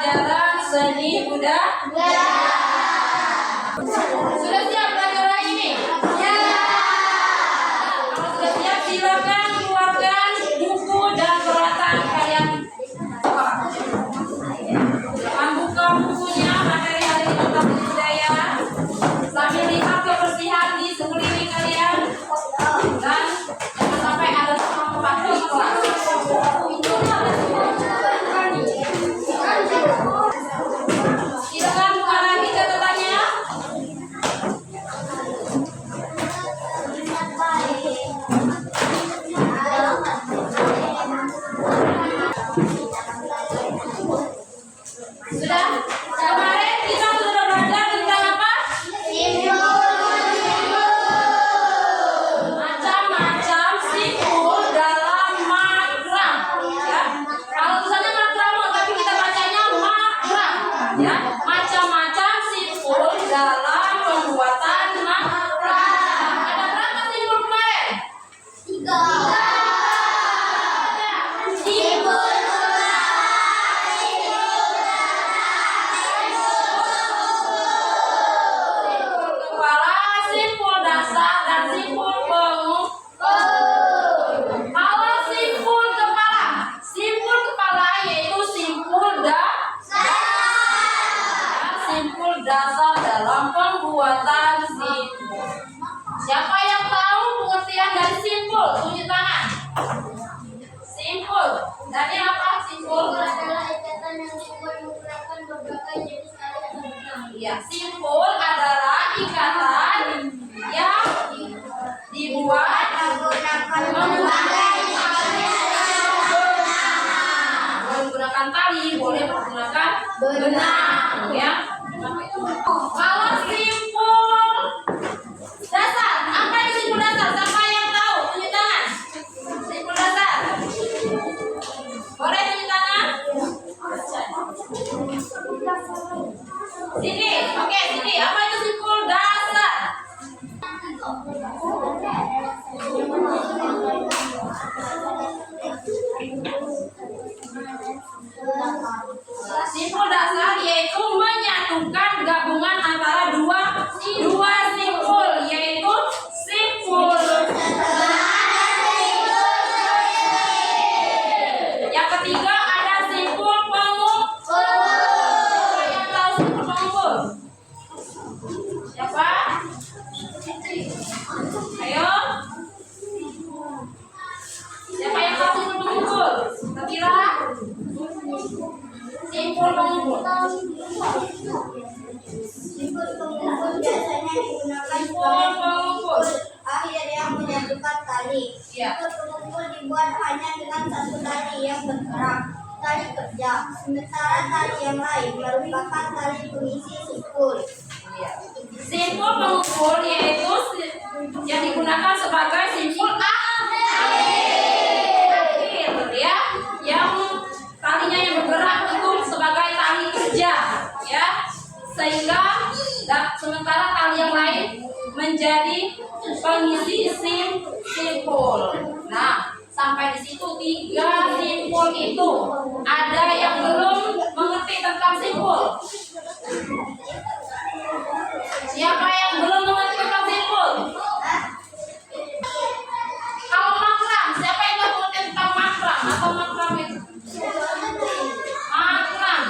pelajaran seni budaya. Sudah siap belajar hari ini? Ya. Kalau sudah siap, silakan keluarkan buku dan peralatan kalian. Jangan buka bukunya, materi hari ini tentang budaya. Sambil lihat kebersihan di sekeliling kalian dan jangan sampai ada sampah di kelas. Silakan buka lagi catatannya. Sudah? Kemarin kita sudah belajar tentang apa? Macam-macam simpul dalam makram. Ya. Kalau tulisannya makram, tapi kita bacanya makram. Ya. Macam-macam simpul dalam pembuatan makram. Ada berapa simpul kemarin? 3. Simpul kepala, simpul dasar, dan simpul pengukur. Kalau simpul kepala yaitu simpul dasar. Simpul dasar dalam pembuatan simpul. Siapa yang tahu pengertian dari simpul? Tunjuk tangan. Simpul. Dari apa simpul? Adalah ikatan yang dibuat menggerakkan berbagai jenis alat dan benang. Ya, simpul adalah ikatan yang dibuat menggunakan tali, boleh menggunakan benang, ya. Kalau simpul dasar, apa itu simpul dasar? Siapa yang tahu? Tunjuk tangan. Simpul dasar. Boleh tunjuk tangan? Sini, oke, sini. Apa itu simpul dasar? Simpul dasar yaitu menyatukan gabungan antara dua simpul, yaitu simpul. Yang ketiga ada simpul pengukur. Yang tahu simpul pengukur? Siapa? Ayo. Siapa yang tahu simpul pengukur? Kira simpul pengukur. Simpul pengukur biasanya digunakan Simpul pengukur. akhir yang menyatukan tali. Ya. Simpul pengukur dibuat hanya dengan satu tali yang bergerak, tali kerja. Sementara tali yang lain merupakan tali pengisi simpul. Simpul pengukur yaitu yang digunakan sebagai simpul akhir, ya, yang talinya yang bergerak itu sebagai tali kerja, ya, sehingga sementara tali yang lain menjadi pengisi simpul. Nah, sampai di situ 3 simpul itu. Ada yang belum mengerti tentang simpul? Siapa yang belum mengerti tentang simpul? Kalau makram, siapa yang belum mengerti tentang makram atau makram itu? Makram.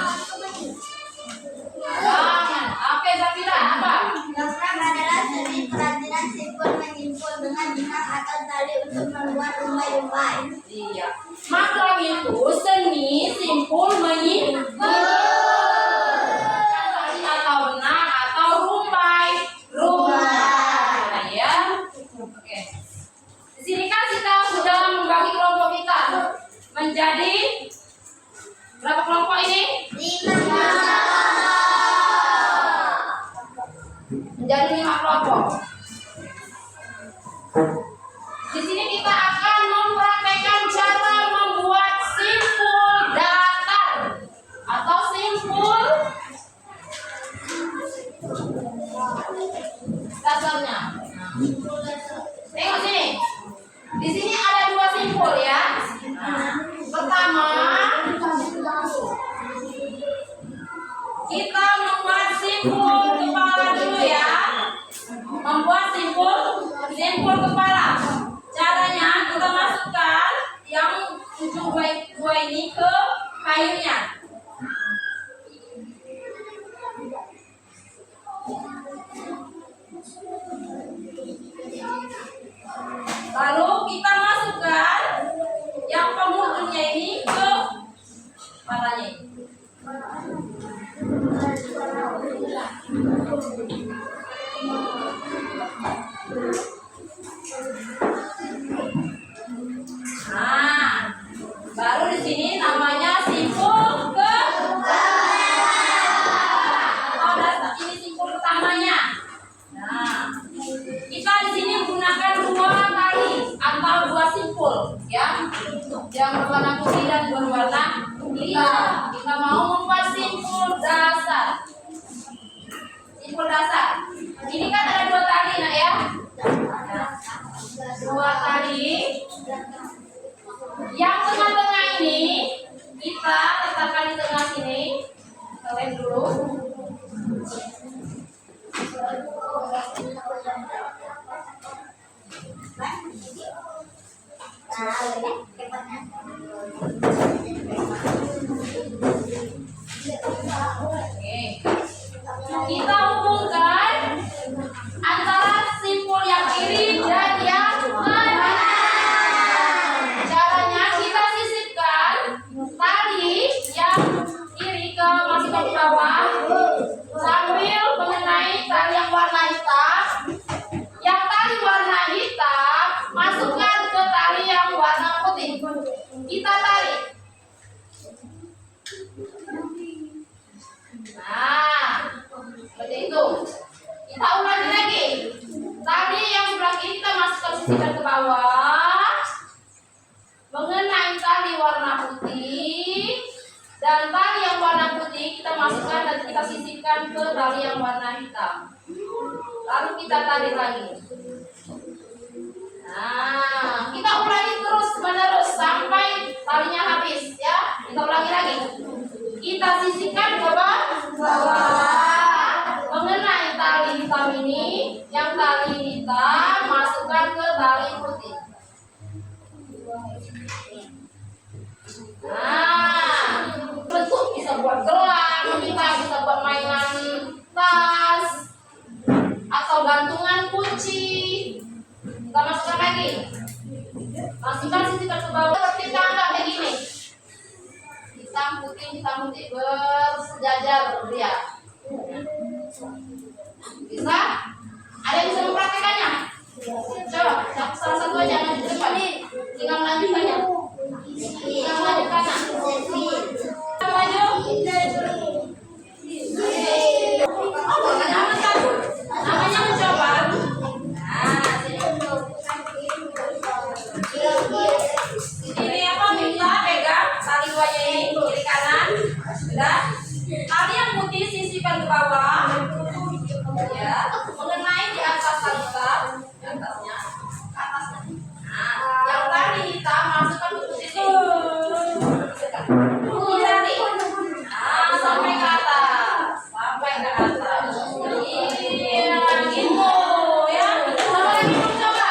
Jangan. Oke, Zafira, apa? Makram adalah seni kerajinan simpul menyimpul dengan benang atau tali untuk membuat rumbai-rumbai. Iya. Makram itu seni simpul menyimpul. Tali atau benang atau rumbai. Nah, ya. Oke. Di sini kan kita sudah membagi kelompok kita menjadi berapa kelompok ini? 5. Menjadi 5 kelompok. Di sini kita akan mempraktekkan cara membuat simpul datar atau simpul dasarnya. Tengok sini. Di sini ada 2 simpul ya. Pertama Kita membuat simpul kepala dulu ya. Membuat simpul kepala. Caranya kita masukkan yang ujung dua ini ke kayunya. Lalu kita masukkan yang pemutihnya ini ke kepalanya ini. Nah, baru di sini namanya simpul kepala. Oh, ini simpul pertamanya. Nah, kita di sini menggunakan dua tali atau dua simpul, ya, yang berwarna putih dan berwarna hitam. Kita mau membuat simpul dasar. Simpul dasar. Ini kan ada dua tali, nak ya. Dua tali. Yang tengah-tengah ini kita letakkan di tengah sini. Kita lem dulu. Oke. Kita hubungkan antara simpul yang kiri dan yang kanan. Caranya kita sisipkan tali yang kiri masukkan ke bawah sambil mengenai tali yang warna hitam. Yang tali warna hitam masukkan ke tali yang warna putih. Kita tarik. Nah, seperti itu. Kita ulangi lagi. Tali yang sebelah kiri kita masukkan, sisipkan ke bawah mengenai tali warna putih, dan tali yang warna putih kita masukkan dan kita sisipkan ke tali yang warna hitam. Lalu kita tarik lagi. Nah, kita ulangi terus menerus sampai talinya habis, ya. Kita ulangi lagi. Kita sisipkan ke bawah mengenai tali hitam ini, yang tali hitam masukkan ke tali putih. Nah, bentuk bisa buat gelang, kita bisa buat mainan tas atau gantungan kunci. Kita masukkan lagi. Masukkan sisipkan ke bawah seperti tangga kayak gini. Hitam putih bersejajar dia. Bisa? Ada yang bisa mempraktekannya? Coba, salah satu aja yang di depan. Tinggal melanjutkannya. Tinggal melanjutkannya. Maju. Namanya mencoba. Ini apa, minta pegang tali duanya ini kiri kanan. Sudah. Tali yang putih sisipkan ke bawah. Ya, mengenai di atas tali hitam, di atasnya, ke atasnya. Nah, yang tali hitam masukkan ke posisi tali. Nah, sampai ke atas, sampai ke atas. Iya, gitu, ya. Sama lagi coba.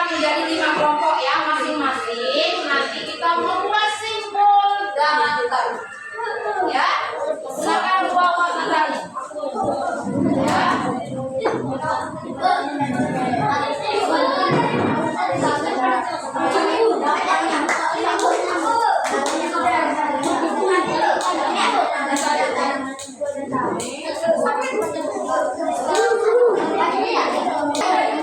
Menjadi 5 kelompok ya masing-masing. Nanti kita membuat simpul datar. Ya, silakan dua warna tali. Ya. Kalian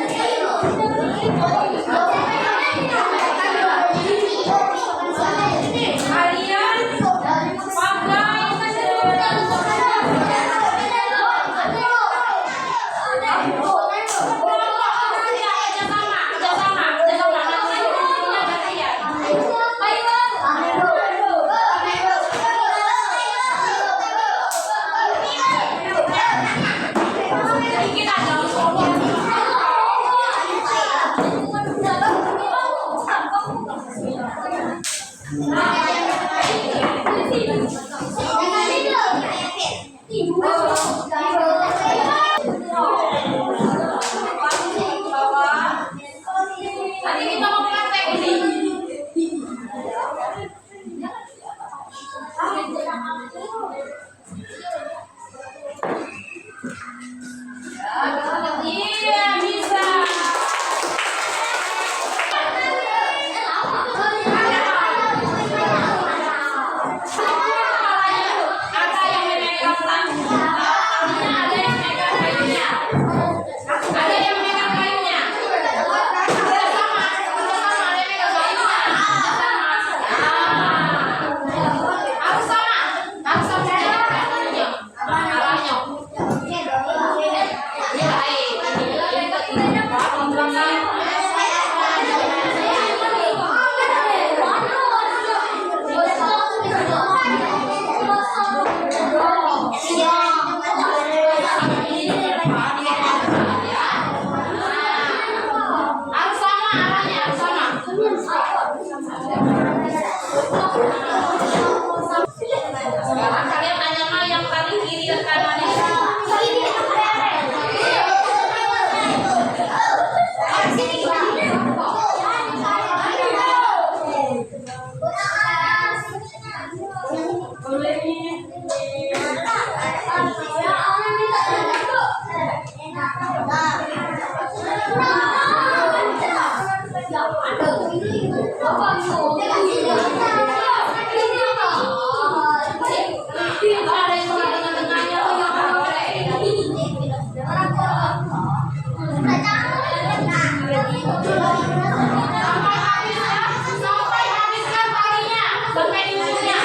pakai kiri kanannya. Ada yang tengah-tengahnya sampai habiskan talinya, sampai di ujungnya.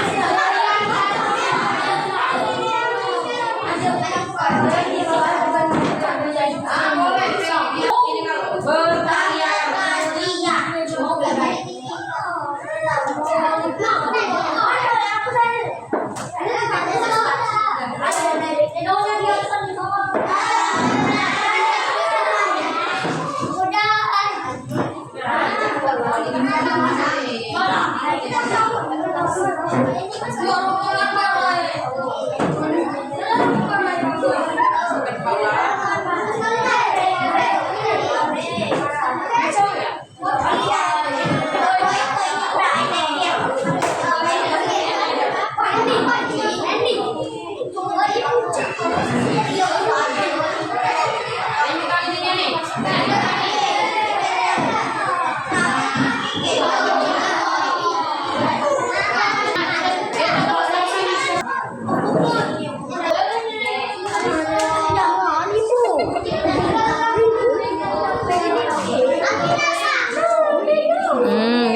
Boleh ini kalau bertarian.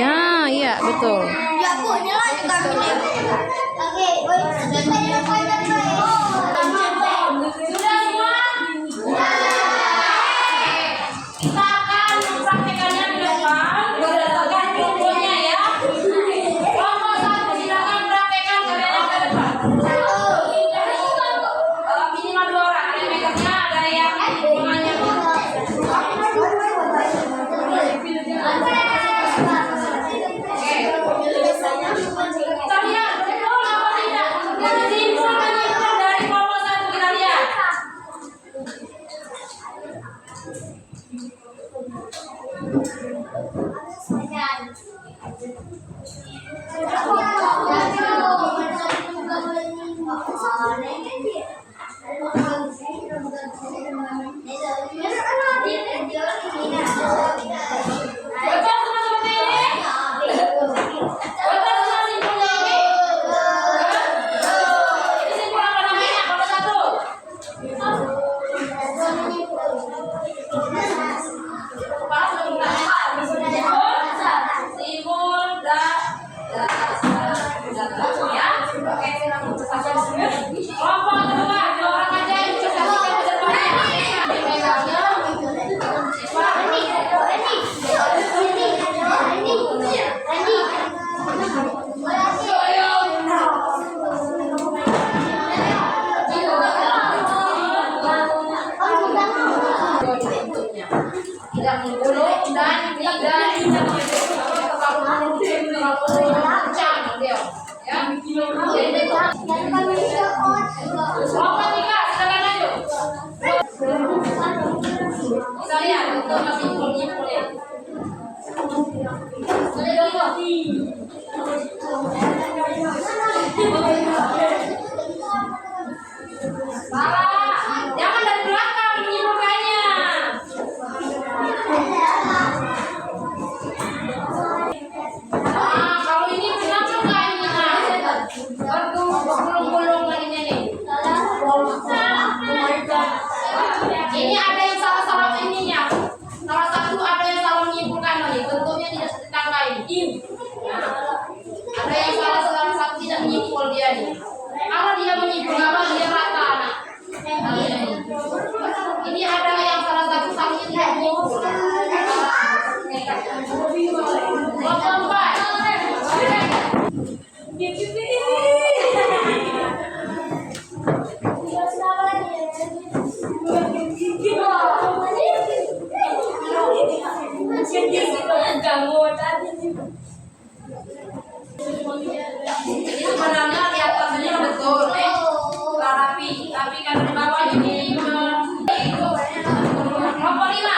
Ya, iya betul. Sudah semua? Kita akan mempraktekannya di depan berdasarkan kelompoknya ya. Kelompok 1 silakan praktekkan karyanya ke depan. Minimal 2 orang, ada yang megangnya, ada yang menanya. Kita lihat betul apa tidak. Jadi bisa menyimpulkan dari kelompok 1, kita lihat. Betul semua seperti ini? Betul semua simpulnya ini? Ini simpul apa namanya? Kelompok 1. Simpul ya. Oke, kelompok kedua, 2 orang aja yang bisa saksikan ke depannya. Tidak menggulung dan tidak kencang dia. Ya. Kelompok 3, silakan maju. Kita lihat betul masih simpul-simpulnya. Salah, jangan dari belakang menyimpulkannya. Kalau ini benar juga ini bergulung-gulung ini nih. Ini ada yang salah-salah ininya. Salah satu ada yang salah menyimpulkan nih. Bentuknya tidak seperti yang lain. Ada yang salah satu tidak menyimpul dia nih. Kalau dia menyimpul, kalau dia rata anak. Ini ada yang salah satu sakinya tidak menyimpul. Kelompok 4. Ini sebenarnya di atasnya betul, rapi. tapi karena di bawah ini kelompok 5.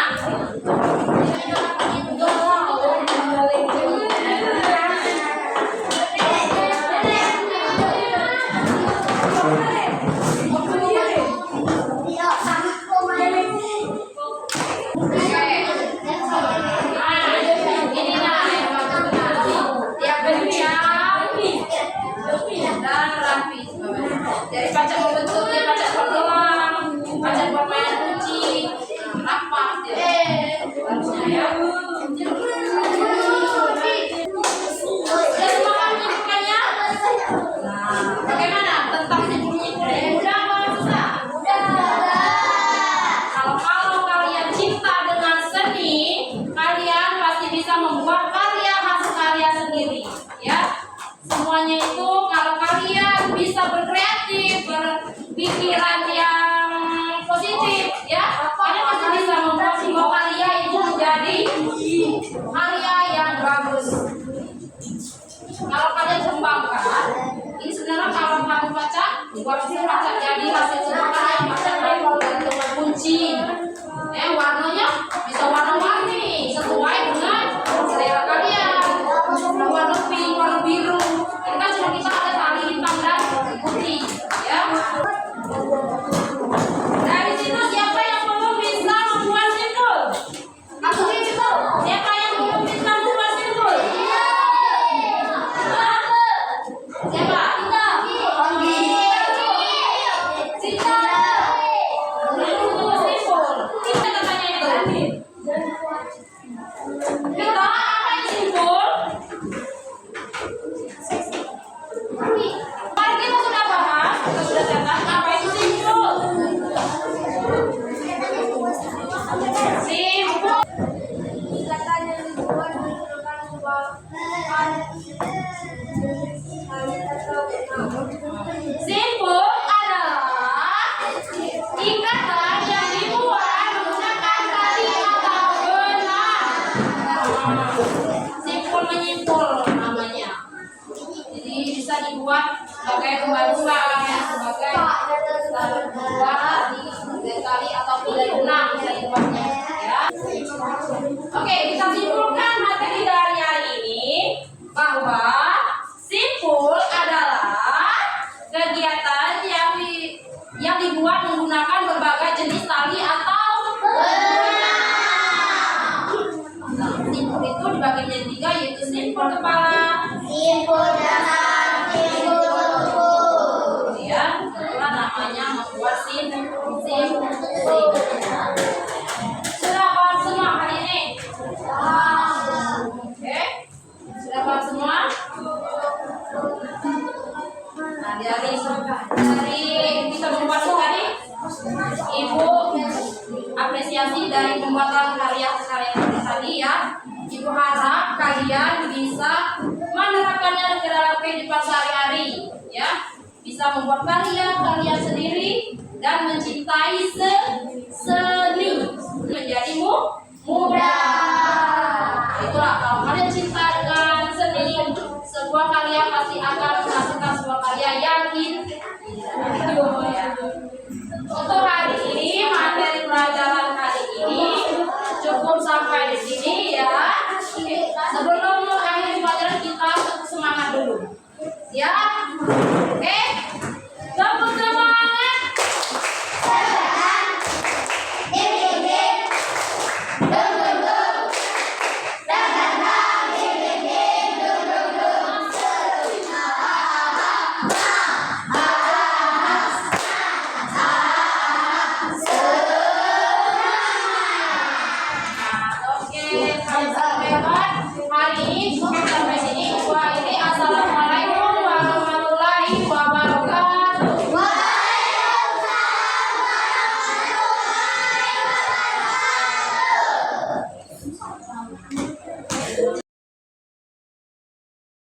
Dari pacak membentuk dia pacak buat gelang, pacak buat mainan kunci, rapat harusnya ya. Sudah semua kan menyimpulkannya? Nah, bagaimana tentang menyimpulnya? Mudah apa susah? Kalau kalian cinta dengan seni, kalian pasti bisa membuat karya hasil karya sendiri, ya. Semuanya itu kalau kalian bisa berkreatif, berpikiran yang positif, ya, kalian pasti bisa membuat sebuah karya itu menjadi karya yang bagus. Kalau kalian kembangkan, ini sebenarnya kalau kamu baca, baca jadi hasil sebuah karya bentuk kunci. Warnanya bisa warna-warni sesuai dengan selera kalian. Warna pink, warna biru. Ini kan cuma kita ada tali hitam dan putih, ya. Dari situ siapa yang belum bisa membuat simpul? Aku itu. Siapa yang belum bisa membuat simpul? Siapa? Cinta. Simpul. Kita katanya itu. Kita apa yang simpul? Mari kita sudah bahas, kita sudah catat apa itu simpul. Simpul. Simpul adalah ikatan yang dibuat menggunakan tali atau benang. Simpul menyimpul namanya. Jadi bisa dibuat sebagai pembaruan, sebagai tali atau dari benang bisa dibuatnya, ya. Oke, kita simpulkan materi dari hari ini bahwa simpul adalah kegiatan yang dibuat menggunakan berbagai jenis tali atau benang. Simpul itu dibagi menjadi 3, yaitu simpul kepala, Simpul dasar, simpul tubuh. ya, itulah namanya membuat simpul. Sudah paham semua hari ini? Oke, sudah paham semua? Nah, dari kita membuat tadi, Ibu apresiasi dari pembuatan karya tadi, ya. Ibu harap kalian bisa menerapkannya ke dalam kehidupan sehari-hari, ya. Bisa membuat karya kalian sendiri dan mencintai